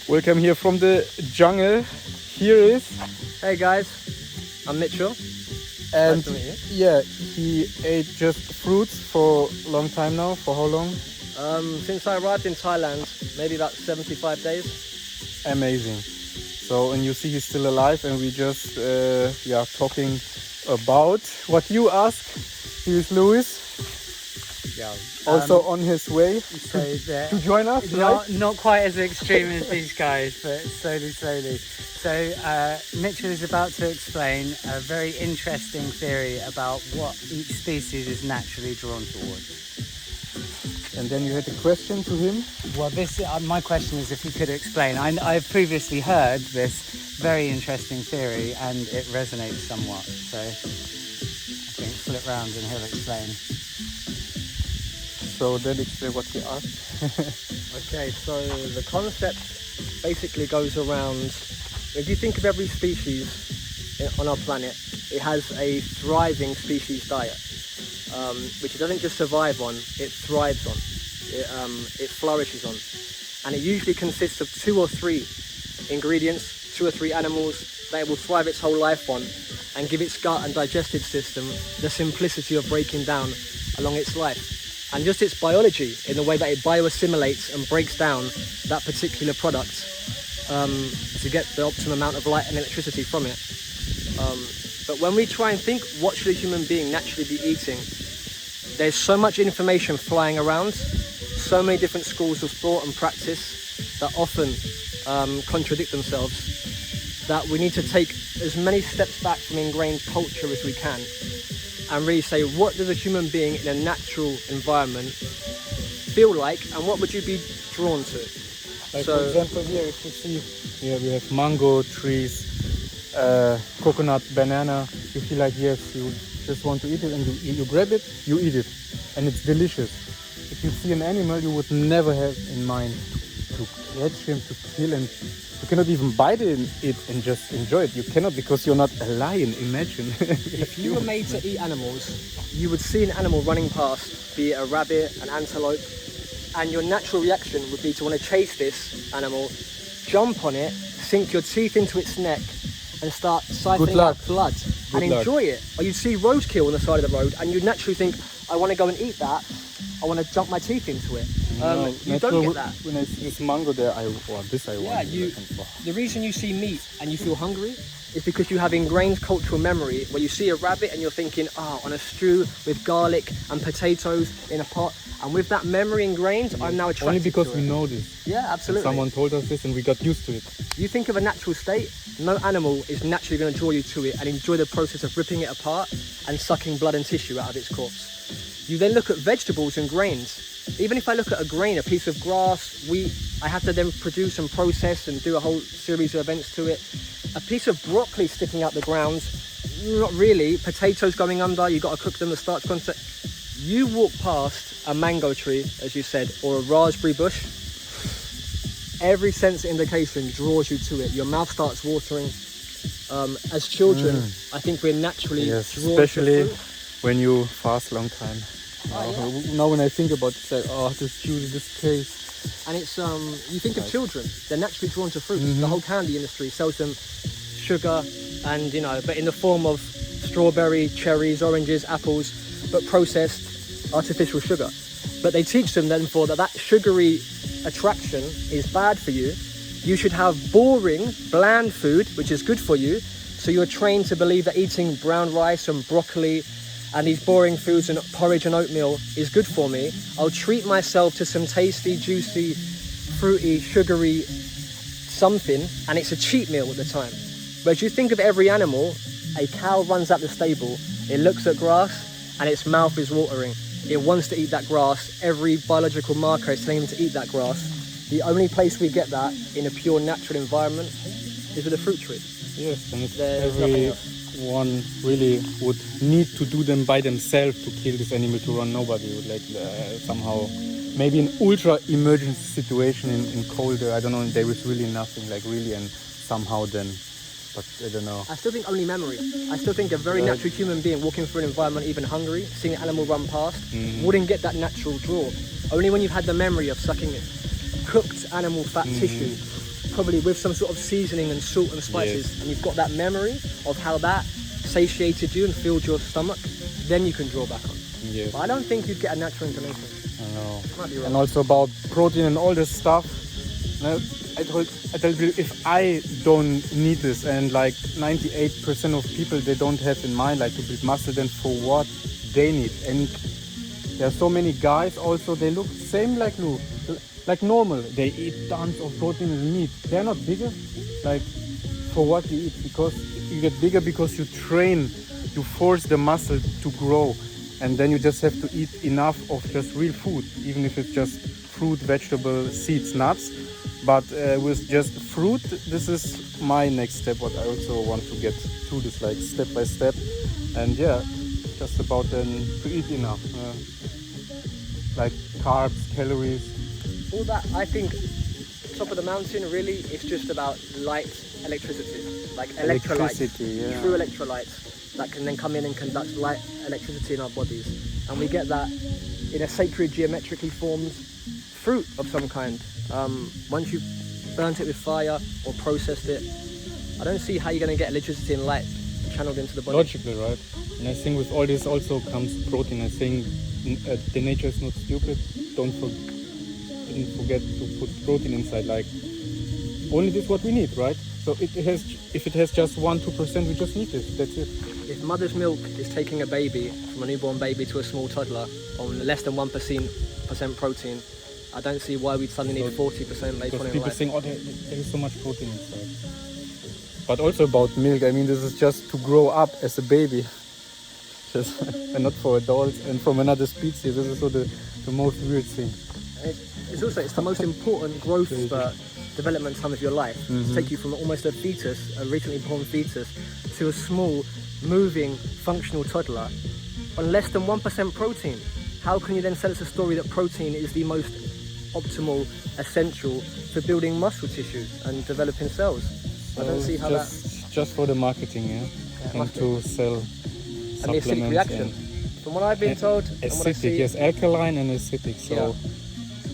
Welcome here from the jungle. Here is... Hey guys, I'm Mitchell. And nice to meet you. Yeah, he ate just fruits for a long time now. For how long? Since I arrived in Thailand, maybe about 75 days. Amazing. So, and you see he's still alive, and we just talking about what you asked. Here's Louis. Yeah. Also on his way to join us. Not quite as extreme as these guys, but slowly. So Mitchell is about to explain a very interesting theory about what each species is naturally drawn towards. And then you had a question to him. Well, this my question is if he could explain. I've previously heard this very interesting theory, and it resonates somewhat. So I think flip round and he'll explain. So then explain what he asked. Okay, so the concept basically goes around, if you think of every species on our planet, it has a thriving species diet, which it doesn't just survive on, it thrives on, it flourishes on. And it usually consists of 2 or 3 ingredients, 2 or 3 animals that it will thrive its whole life on and give its gut and digestive system the simplicity of breaking down along its life. And just its biology, in the way that it bioassimilates and breaks down that particular product to get the optimum amount of light and electricity from it. But when we try and think, what should a human being naturally be eating? There's so much information flying around, so many different schools of thought and practice that often contradict themselves, that we need to take as many steps back from ingrained culture as we can and really say, what does a human being in a natural environment feel like, and what would you be drawn to? Like for example, here if you see, we have mango trees, coconut, banana. You feel like, yes, you just want to eat it, and you grab it, you eat it, and it's delicious. If you see an animal, you would never have in mind to catch him, to kill him. You cannot even bite it and just enjoy it. You cannot, because you're not a lion, imagine. If you were made to eat animals, you would see an animal running past, be it a rabbit, an antelope, and your natural reaction would be to want to chase this animal, jump on it, sink your teeth into its neck, and start siphoning out blood and enjoy it. Or you'd see roadkill on the side of the road, and you'd naturally think, I want to go and eat that. I want to jump my teeth into it. You don't get that. When I see this mango there, I want. The reason you see meat and you feel hungry is because you have ingrained cultural memory where you see a rabbit and you're thinking, on a stew with garlic and potatoes in a pot. And with that memory ingrained, I'm now attracted to it. Only because we know this. Yeah, absolutely. And someone told us this and we got used to it. You think of a natural state, no animal is naturally going to draw you to it and enjoy the process of ripping it apart and sucking blood and tissue out of its corpse. You then look at vegetables and grains. Even if I look at a grain, a piece of grass, wheat, I have to then produce and process and do a whole series of events to it. A piece of broccoli sticking out the ground, not really. Potatoes going under, you've got to cook them, the starch content. You walk past a mango tree, as you said, or a raspberry bush, every sense indication draws you to it. Your mouth starts watering. As children, I think we're naturally drawn especially to fruit. When you fast long time. Now when I think about it, it's like, this juice, this taste. And it's, you think of children, they're naturally drawn to fruits. The whole candy industry sells them sugar and, but in the form of strawberry, cherries, oranges, apples, but processed artificial sugar. But they teach them then that sugary attraction is bad for you. You should have boring, bland food, which is good for you. So you're trained to believe that eating brown rice and broccoli and these boring foods and porridge and oatmeal is good for me. I'll treat myself to some tasty, juicy, fruity, sugary something, and it's a cheat meal at the time. Whereas you think of every animal, a cow runs out the stable, it looks at grass and its mouth is watering. It wants to eat that grass. Every biological marker is telling them to eat that grass. The only place we get that in a pure natural environment is with a fruit tree. Yes, and everyone really would need to do them by themselves to kill this animal, to run. Nobody would somehow, maybe an ultra emergency situation in colder, I don't know, there is really nothing, and somehow then, but I don't know. I still think only memory. I still think a very natural human being walking through an environment, even hungry, seeing an animal run past, wouldn't get that natural draw. Only when you've had the memory of sucking cooked animal fat tissue, probably with some sort of seasoning and salt and spices, and you've got that memory of how that satiated you and filled your stomach, then you can draw back on. Yes. But I don't think you'd get a natural inclination. I know. Might be wrong. And also about protein and all this stuff. I tell you, if I don't need this, and like 98% of people, they don't have in mind like to build muscle, then for what they need. And there are so many guys also, they look same like Lou, like normal. They eat tons of protein and meat. They're not bigger. Like for what you eat? Because you get bigger because you train, you force the muscle to grow. And then you just have to eat enough of just real food, even if it's just fruit, vegetable, seeds, nuts. But with just fruit, this is my next step, what I also want to get to this, like step by step. And yeah, just about then to eat enough. Like carbs, calories. All that, I think, top of the mountain really is just about light electricity, like electrolytes, yeah. true electrolytes that can then come in and conduct light electricity in our bodies. And we get that in a sacred geometrically formed fruit of some kind. Once you've burnt it with fire or processed it, I don't see how you're going to get electricity and light channeled into the body. Logical, right? And I think with all this also comes protein. I think the nature is not stupid. Didn't forget to put protein inside. Like only this what we need, right? So if it has just 1-2%, we just need it. That's it. If mother's milk is taking a baby from a newborn baby to a small toddler on less than 1% protein, I don't see why we'd suddenly need 40% later on in people life. think, oh, there is so much protein inside. But also about milk, I mean, this is just to grow up as a baby. Just, and not for adults and from another species. This is so the most weird thing. It's the most important growth development time of your life. To take you from almost a fetus, a recently born fetus, to a small, moving, functional toddler on less than 1% protein. How can you then sell us a story that protein is the most optimal, essential for building muscle tissue and developing cells? So I don't see how just for the marketing, yeah, and to sell and the acidic reaction. From what I've been told, and what I acidic, see, yes, alkaline and acidic. So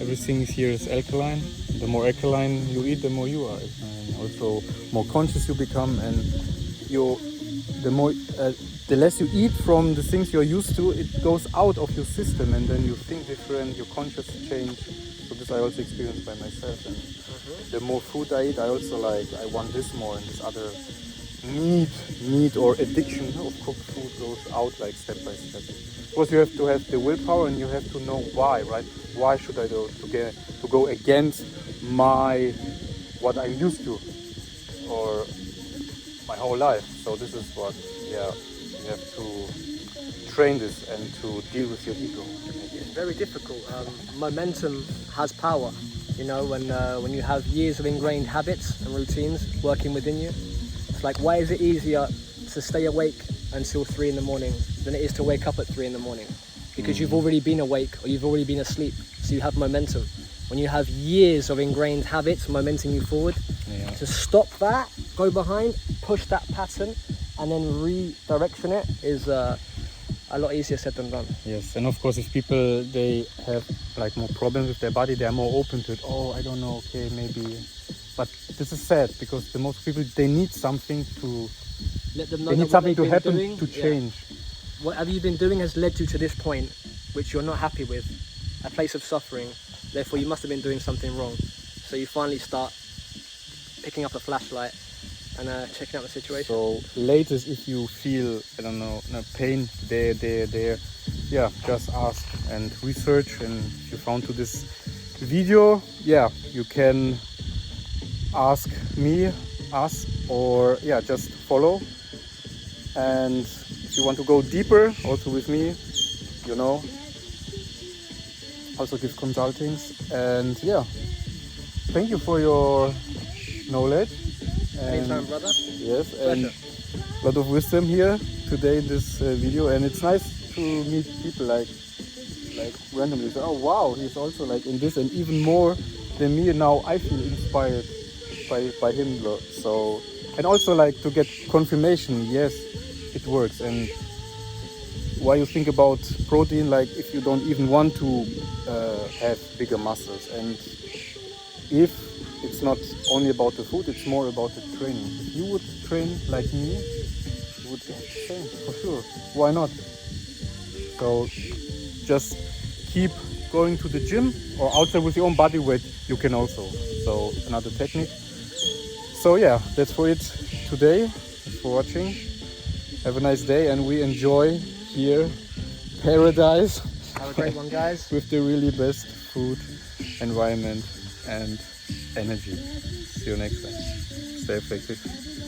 everything here is alkaline. The more alkaline you eat, the more you are, and also more conscious you become, and the less you eat from the things you're used to, it goes out of your system, and then you think different, your conscious change. So this I also experienced by myself. And the more food I eat, I also I want this more, and this other need or addiction of cooked food goes out like step by step. Of course, you have to have the willpower, and you have to know why, right? Why should I to go against what I'm used to, or my whole life? So this is what, you have to train this and to deal with your ego. it's very difficult. Momentum has power. You know, when you have years of ingrained habits and routines working within you, it's like, why is it easier to stay awake until 3 in the morning than it is to wake up at 3 in the morning? Because you've already been awake or you've already been asleep, so you have momentum. When you have years of ingrained habits momenting you forward, to stop that, go behind, push that pattern, and then redirection it is a lot easier said than done. Yes, and of course, if people they have more problems with their body, they are more open to it. Oh, I don't know, okay, maybe. But this is sad because the most people, they need something to. Let them know they need something to happen to change. Whatever you've been doing has led you to this point, which you're not happy with, a place of suffering. Therefore, you must have been doing something wrong. So you finally start picking up a flashlight and checking out the situation. So latest, if you feel, I don't know, pain there, just ask and research. And if you found to this video, you can ask me, us, or just follow. And if you want to go deeper, also with me, also give consultings. And thank you for your knowledge. Anytime, brother. Yes, Pleasure. and a lot of wisdom here today in this video, and it's nice to meet people like randomly. So, oh wow, he's also in this, and even more than me. Now I feel inspired by him. So, and also to get confirmation. Yes, it works. And why you think about protein? If you don't even want to have bigger muscles, and if it's not only about the food, it's more about the training. If you would train like me, you would get the same, for sure. Why not? So just keep going to the gym or outside with your own body weight, you can also. So another technique. So yeah, that's for it today. Thanks for watching. Have a nice day, and we enjoy here paradise. Have a great one, guys. With the really best food, environment and energy. See you next time. Stay effective.